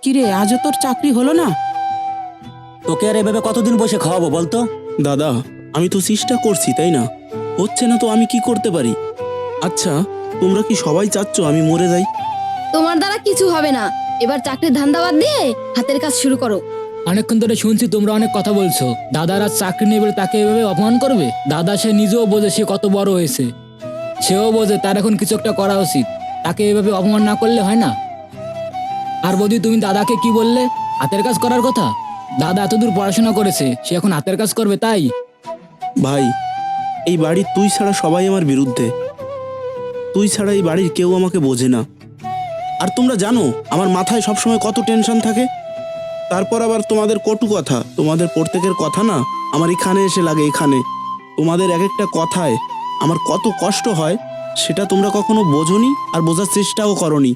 কিরে, আজও তোর চাকরি হলো না? তোকে আর এভাবে কতদিন বসে খাওয়াবো বলতো? দাদা, আমি তো চেষ্টা করছি, তাই না? হচ্ছে না তো আমি কি করতে পারি? আচ্ছা, তোমরা কি সবাই চাচ্ছ আমি মরে যাই? তোমার দ্বারা কিছু হবে না। এবার চাকরির ধান্দা বাদ দিয়ে হাতের কাজ শুরু করো। অনেকক্ষণ ধরে শুনছি তোমরা অনেক কথা বলছো। দাদার আজ চাকরি নেই বলে তাকে এভাবে অপমান করবে? দাদা সে নিজেও বোঝে সে কত বড় হয়েছে, সেও বোঝে তার এখন কিছু একটা করা উচিত। তাকে এভাবে অপমান না করলে হয় না। আর বৌদি, তুমি দাদাকে কি বললে? হাতের কাজ করার কথা? দাদা এতদূর পড়াশোনা করেছে, সে এখন হাতের কাজ করবে তাই? ভাই, এই বাড়ির তুই ছাড়া সবাই আমার বিরুদ্ধে। তুই ছাড়া এই বাড়ির কেউ আমাকে বোঝে না। আর তোমরা জানো আমার মাথায় সবসময় কত টেনশন থাকে। তারপর আবার তোমাদের কটু কথা, তোমাদের প্রত্যেকের কথা না আমার এখানে এসে লাগে। এখানে তোমাদের এক একটা কথায় আমার কত কষ্ট হয়, সেটা তোমরা কখনো বোঝোনি আর বোঝার চেষ্টাও করনি।